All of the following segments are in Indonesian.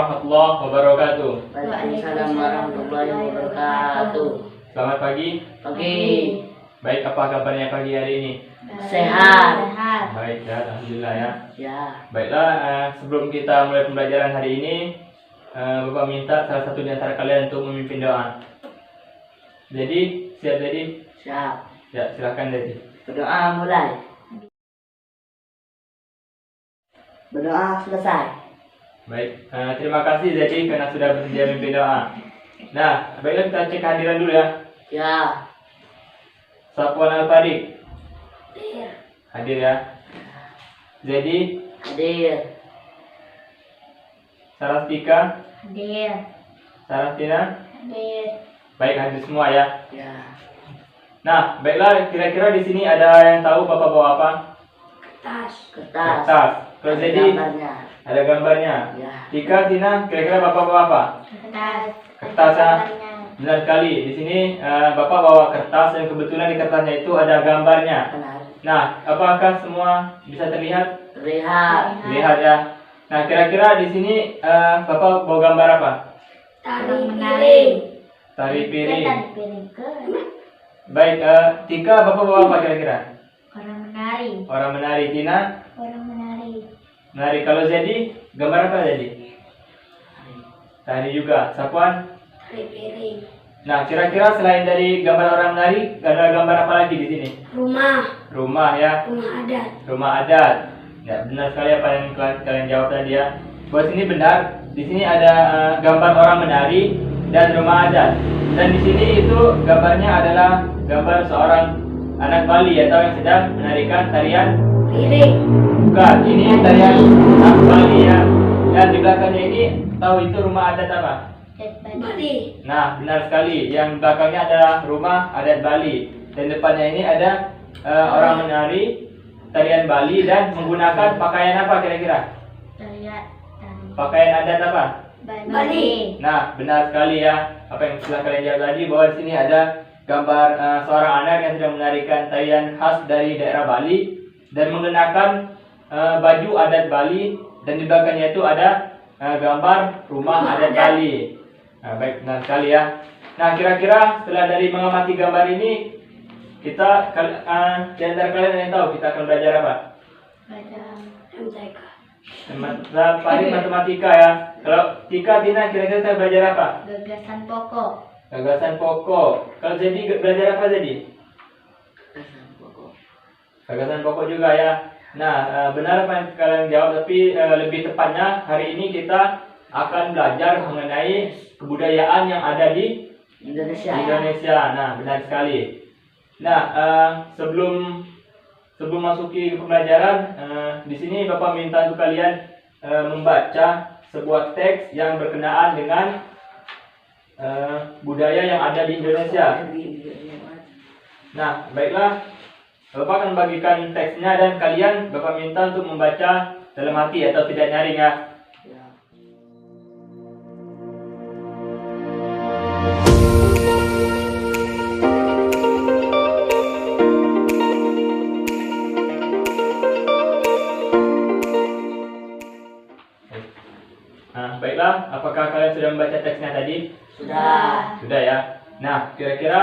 warahmatullahi wabarakatuh. Waalaikumsalam warahmatullahi wabarakatuh. Selamat pagi. Pagi. Baik, apa kabarnya pagi hari ini? Sehat. Baik ya, alhamdulillah ya. Ya. Baiklah, sebelum kita mulai pembelajaran hari ini, Bapak minta salah satu di antara kalian untuk memimpin doa. Jadi, siap jadi? Siap. Ya, silakan jadi. Berdoa mulai. Berdoa selesai. Baik, terima kasih jadi karena sudah bersedia memimpin doa. Nah, baiklah kita cek kehadiran dulu ya. Ya. Safwan Al-Farid hadir ya. Jadi Hadir. Sarastika, Hadir. Sarastina, Hadir. baik hadir semua ya. Ya. Nah, baiklah kira-kira di sini ada yang tahu Bapak bawa apa? Kertas. Kertas. Kertas. Kalau Ada jadi gambarnya. ada gambarnya. Ya. Tika, Tina, kira-kira Bapak bawa apa? Kertas. Kertas ya. Gambarnya. Benar sekali. Di sini Bapak bawa kertas dan kebetulan di kertasnya itu ada gambarnya. Benar. Nah, apakah semua bisa terlihat? Terlihat. Lihat ya. Nah, kira-kira di sini Bapak bawa gambar apa? Tari piring. Tari piring. Tari piring ke Baik, Tika, Bapak bawa apa kira-kira? orang menari. Orang menari. Tina, Orang menari. menari. Kalau jadi, gambar apa jadi? Tari juga. Safwan? Tari piring. Nah, kira-kira selain dari gambar orang menari, ada gambar apa lagi di sini? Rumah. Rumah ya, Rumah adat. rumah adat. Ya, benar sekali apa yang kalian jawab tadi ya. Buat sini benar. Di sini ada gambar orang menari dan rumah adat. Dan di sini itu gambarnya adalah gambar seorang anak Bali atau yang sedang menarikan tarian. Piring. Bukan, ini tarian anak Bali ya. Dan di belakangnya ini tahu itu rumah adat apa? Bali. Nah, benar sekali. Yang belakangnya ada rumah adat Bali. Dan depannya ini ada orang menari tarian Bali dan menggunakan pakaian apa kira-kira? Tarian. Pakaian adat apa? Bali. Nah, benar sekali ya. Apa yang sudah kalian jawab tadi bahwa di sini ada gambar seorang anak yang sedang menarikan tarian khas dari daerah Bali dan mengenakan baju adat Bali dan di belakangnya itu ada gambar rumah adat Bali. Nah, baik, benar sekali ya. Nah, kira-kira setelah dari mengamati gambar ini, kita di antara kalian ada yang tahu kita akan belajar apa? MTK. Matematika ya. Kalau Tika, Tina, kira-kira kita belajar apa? Gagasan pokok. Gagasan pokok. Kalau jadi belajar apa jadi? Gagasan pokok juga ya. Nah, benar apa yang kalian jawab, tapi lebih tepatnya hari ini kita akan belajar mengenai kebudayaan yang ada di Indonesia. Nah, benar sekali. Nah, sebelum masuki pembelajaran, di sini Bapak minta untuk kalian membaca sebuah teks yang berkenaan dengan budaya yang ada di Indonesia. Nah, baiklah, Bapak akan bagikan teksnya dan kalian Bapak minta untuk membaca dalam hati atau tidak nyaring ya. Nah, baiklah, apakah kalian sudah membaca teksnya tadi? Sudah. Sudah ya. Nah, kira-kira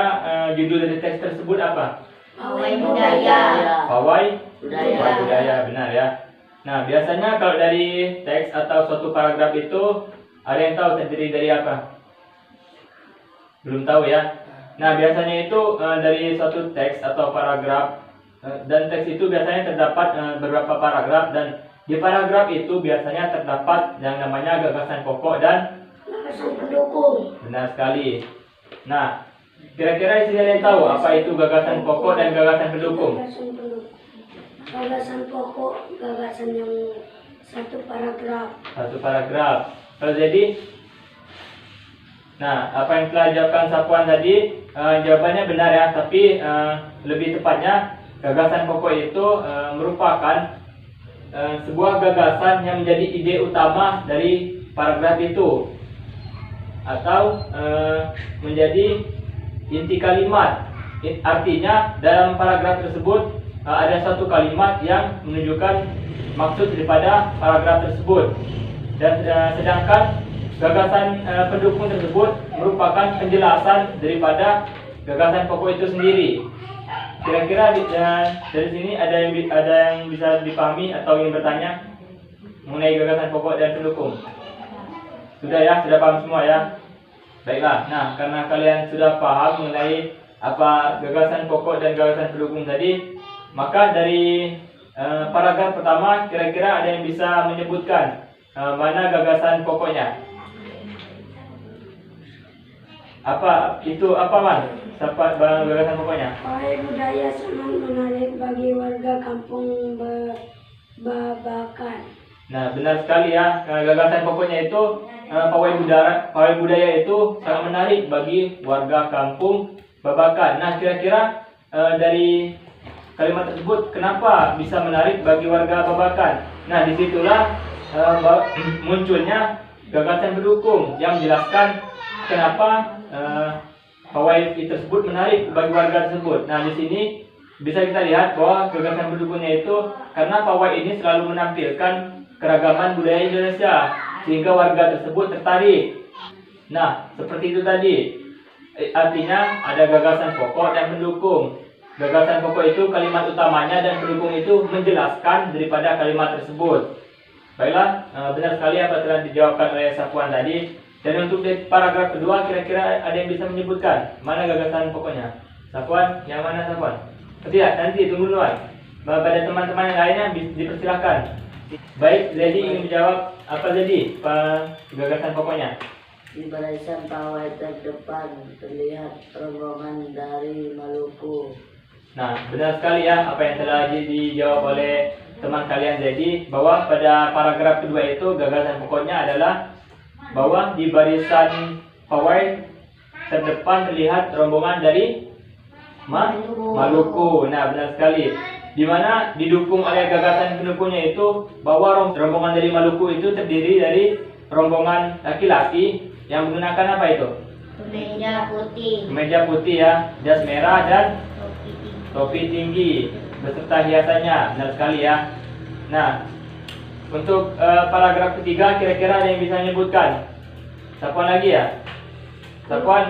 judul dari teks tersebut apa? Pawai budaya. Pawai Budaya. budaya, benar ya. Nah, biasanya kalau dari teks atau suatu paragraf itu ada yang tahu terdiri dari apa? Belum tahu ya. Nah, biasanya itu dari suatu teks atau paragraf dan teks itu biasanya terdapat beberapa paragraf dan di paragraf itu biasanya terdapat yang namanya gagasan pokok dan Gagasan pendukung. benar sekali. Nah, kira-kira di sini ada yang tahu apa itu gagasan pokok dan gagasan pendukung? Gagasan pendukung. Gagasan pokok, gagasan yang satu paragraf. Satu paragraf. Kalau jadi, nah apa yang telah dijawabkan Safwan tadi, jawabannya benar ya. Tapi lebih tepatnya gagasan pokok itu merupakan sebuah gagasan yang menjadi ide utama dari paragraf itu atau menjadi inti kalimat. Artinya dalam paragraf tersebut ada satu kalimat yang menunjukkan maksud daripada paragraf tersebut dan sedangkan gagasan pendukung tersebut merupakan penjelasan daripada gagasan pokok itu sendiri. Kira-kira dari sini ada yang bisa dipahami atau ingin bertanya mengenai gagasan pokok dan pendukung? Sudah ya, sudah paham semua ya? Baiklah, nah karena kalian sudah paham mengenai apa gagasan pokok dan gagasan pendukung tadi, maka dari paragraf pertama kira-kira ada yang bisa menyebutkan mana gagasan pokoknya? Apa itu apa Man? Siapa gagasan pokoknya? Pawai budaya sangat menarik bagi warga kampung Babakan. Nah, benar sekali ya. Gagasan pokoknya itu pawai budaya itu sangat menarik bagi warga kampung Babakan. Nah, kira-kira dari kalimat tersebut kenapa bisa menarik bagi warga Babakan? Nah, disitulah munculnya gagasan pendukung yang menjelaskan kenapa pawai tersebut menarik bagi warga tersebut. Nah, di sini bisa kita lihat bahwa gagasan pendukungnya itu karena pawai ini selalu menampilkan keragaman budaya Indonesia sehingga warga tersebut tertarik. Nah, seperti itu tadi. Artinya ada gagasan pokok dan pendukung. Gagasan pokok itu kalimat utamanya dan pendukung itu menjelaskan daripada kalimat tersebut. Baiklah, benar sekali apa telah dijawabkan oleh Sapuan tadi. Dan untuk di paragraf kedua kira-kira ada yang bisa menyebutkan mana gagasan pokoknya? Sapuan, yang mana Sapuan? Tidak, nanti tunggu dulu. Pada teman-teman yang lainnya dipersilakan. Baik, Zedi ingin menjawab apa Zedi? Gagasan pokoknya? Di barisan pawai terdepan terlihat rombongan dari Maluku. Nah, benar sekali ya apa yang telah dijawab oleh teman kalian Zedi, bahwa pada paragraf kedua itu gagasan pokoknya adalah bahwa di barisan pawai terdepan terlihat rombongan dari Maluku. Nah, benar sekali. Di mana didukung oleh gagasan pendukungnya itu bahwa rombongan dari Maluku itu terdiri dari rombongan laki-laki yang menggunakan apa itu? Kemeja putih. Kemeja putih ya, jas merah dan Topi tinggi. topi tinggi beserta hiasannya. Benar sekali ya. Nah, untuk paragraf ketiga kira-kira ada yang bisa menyebutkan? Sapuan lagi ya? Sapuan,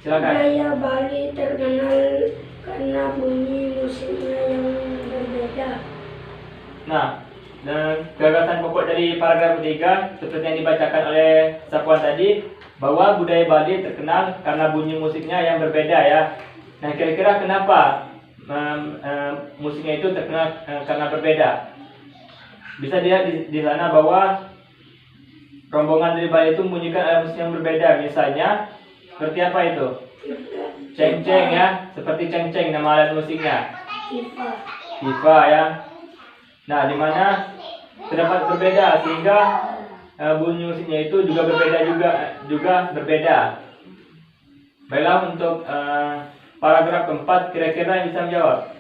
silakan. Budaya Bali terkenal karena bunyi musiknya yang berbeda. Nah, dan gagasan pokok dari paragraf ketiga seperti yang dibacakan oleh Sapuan tadi, bahwa budaya Bali terkenal karena bunyi musiknya yang berbeda ya. Nah, kira-kira kenapa musiknya itu terkenal karena berbeda? Bisa dilihat di sana bahwa rombongan dari Bali itu membunyikan alat musik yang berbeda. Misalnya seperti apa itu? Ceng-ceng ya, seperti ceng-ceng nama alat musiknya. Tifa ya. Nah, di mana terdapat berbeda sehingga bunyi musiknya itu juga berbeda. Baiklah, untuk paragraf keempat kira-kira yang bisa menjawab.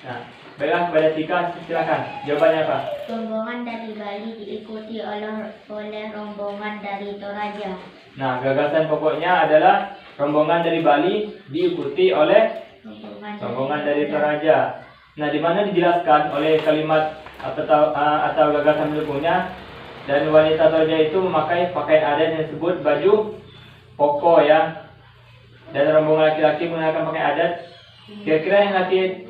Nah, baiklah kepada Tika silakan. Jawabannya apa? Rombongan dari Bali diikuti oleh rombongan dari Toraja. Nah, gagasan pokoknya adalah rombongan dari Bali diikuti oleh rombongan dari Toraja. Nah, di mana dijelaskan oleh kalimat atau gagasan pendukungnya, dan wanita Toraja itu memakai pakaian adat yang disebut baju koko ya, dan rombongan laki-laki menggunakan pakaian adat. Kira-kira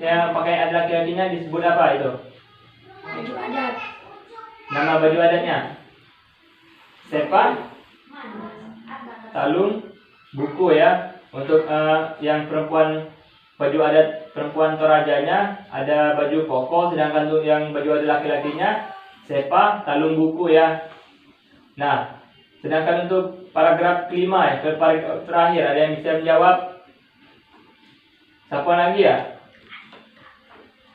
yang pakaian adat laki-lakinya disebut apa itu? Baju adat. Nama baju adatnya? Sepa, talung, buku ya. Untuk yang perempuan, baju adat perempuan Torajanya ada baju koko, sedangkan untuk yang baju adat laki-lakinya sepa, talung, buku ya. Nah, sedangkan untuk paragraf kelima ya, paragraf terakhir ada yang bisa menjawab? Sapuan lagi ya?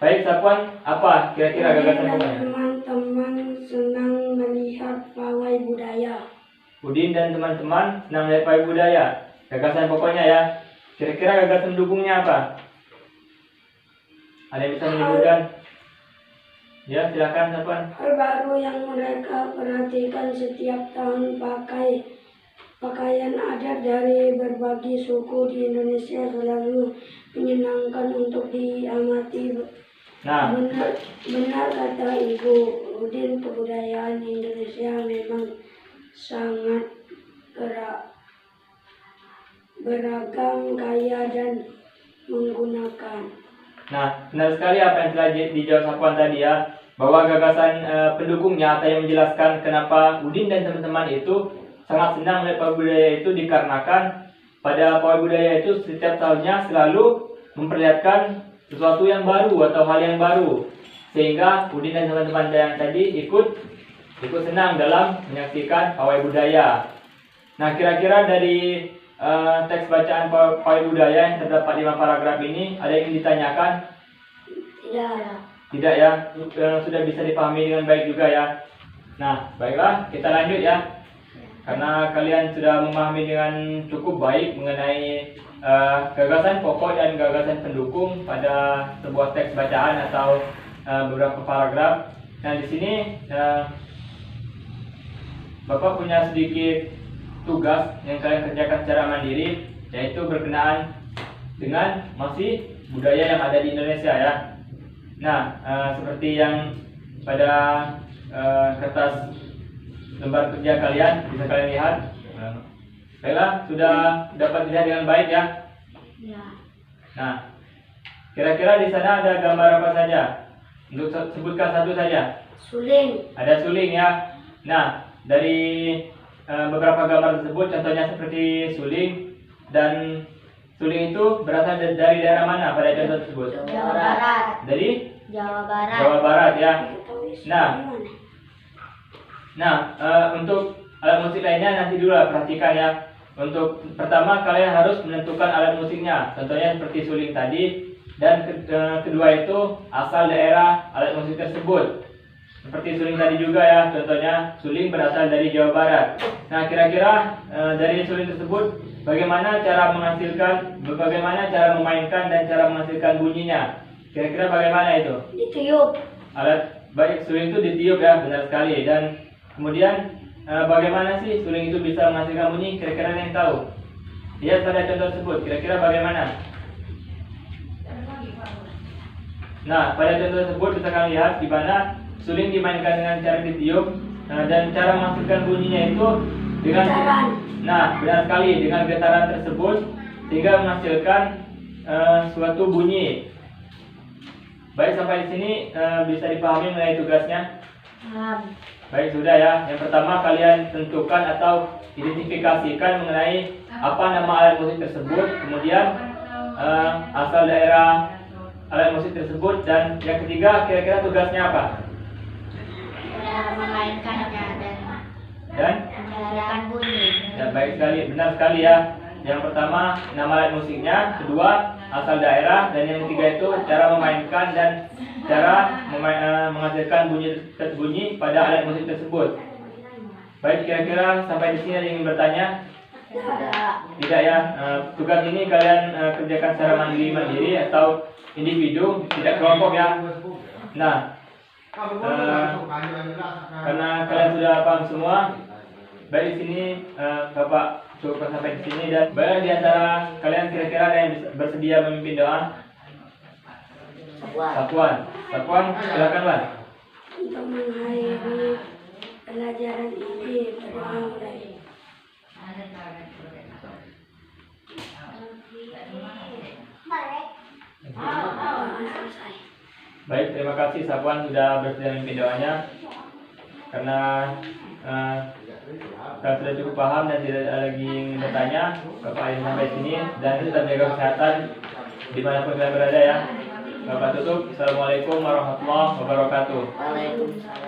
Baik, Sapuan, apa kira-kira gagasan pokoknya? Teman-teman senang melihat pawai budaya. Udin dan teman-teman senang melihat pawai budaya. Gagasan pokoknya ya. Kira-kira gagasan pendukungnya apa? Ada yang bisa menyebutkan? Ya, silakan Sapuan. Hal baru yang mereka perhatikan setiap tahun pakaian adat dari berbagai suku di Indonesia selalu menyenangkan untuk diamati. Nah, Benar kata Ibu Udin, kebudayaan Indonesia memang sangat beragam, kaya, dan menggunakan. Nah, benar sekali apa yang telah dijawab Sapuan tadi ya, bahwa gagasan pendukungnya atau yang menjelaskan kenapa Udin dan teman-teman itu sangat senang melihat pawai budaya itu dikarenakan pada pawai budaya itu setiap tahunnya selalu memperlihatkan sesuatu yang baru atau hal yang baru, sehingga Udin dan teman-teman yang tadi ikut senang dalam menyaksikan pawai budaya. Nah, kira-kira dari teks bacaan pawai budaya yang terdapat 5 paragraf ini ada yang ditanyakan? Tidak ya, sudah bisa dipahami dengan baik juga ya. Nah, baiklah, kita lanjut ya. Karena kalian sudah memahami dengan cukup baik mengenai gagasan pokok dan gagasan pendukung pada sebuah teks bacaan atau beberapa paragraf. Nah, di sini Bapak punya sedikit tugas yang kalian kerjakan secara mandiri, yaitu berkenaan dengan masih budaya yang ada di Indonesia ya. Nah, seperti yang pada kertas lembar kerja kalian bisa kalian lihat. Baiklah, sudah dapat dilihat dengan baik ya. Nah, kira-kira di sana ada gambar apa saja? Untuk sebutkan satu saja. Suling. Ada suling ya. Nah, dari beberapa gambar tersebut, contohnya seperti suling, dan suling itu berasal dari daerah mana pada contoh tersebut? Jawa Barat. Dari Jawa Barat. Jawa Barat ya. Nah, untuk alat musik lainnya nanti dulu lah, perhatikan ya. Untuk pertama kalian harus menentukan alat musiknya, contohnya seperti suling tadi, dan kedua itu asal daerah alat musik tersebut. Seperti suling tadi juga ya, contohnya suling berasal dari Jawa Barat. Nah, kira-kira dari suling tersebut bagaimana cara memainkan dan cara menghasilkan bunyinya? Kira-kira bagaimana itu? Ditiup. Alat baik suling itu ditiup ya, benar sekali. Dan kemudian bagaimana sih suling itu bisa menghasilkan bunyi? Kira-kira ada yang tahu? Lihat pada contoh tersebut, kira-kira bagaimana? Nah, pada contoh tersebut bisa kalian lihat di mana suling dimainkan dengan cara ditiup, dan cara menghasilkan bunyinya itu dengan Getaran. Nah, benar sekali, dengan getaran tersebut sehingga menghasilkan suatu bunyi. Baik, sampai di sini bisa dipahami mengenai tugasnya? Baik, sudah ya. Yang pertama kalian tentukan atau identifikasikan mengenai apa nama alat musik tersebut, kemudian asal daerah alat musik tersebut, dan yang ketiga kira-kira tugasnya apa? Memainkannya dan menghasilkan bunyi. Ya, baik sekali, benar sekali ya. Yang pertama nama alat musiknya, kedua asal daerah, dan yang ketiga itu cara memainkan dan cara menghasilkan bunyi pada alat musik tersebut. Baik, kira-kira sampai di sini ada yang ingin bertanya? Tidak ya. Tugas ini kalian kerjakan secara mandiri atau individu, tidak kelompok ya. Nah, karena kalian sudah paham semua, baik di sini Bapak cukup sampai di sini. Dan baik, di antara kalian kira-kira ada yang bersedia memimpin doa? Sapuan, silakan Wan. Untuk mengakhiri pelajaran ini, berdoa mulai. Selesai. Baik, terima kasih Sapuan sudah bersedia memimpin doanya. Karena kalian sudah cukup paham dan tidak ada lagi yang bertanya, Bapak akhiri sampai sini, dan tetap jaga kesehatan dimanapun kalian berada ya. Bapak tutup. Assalamualaikum warahmatullahi wabarakatuh. Waalaikumsalam.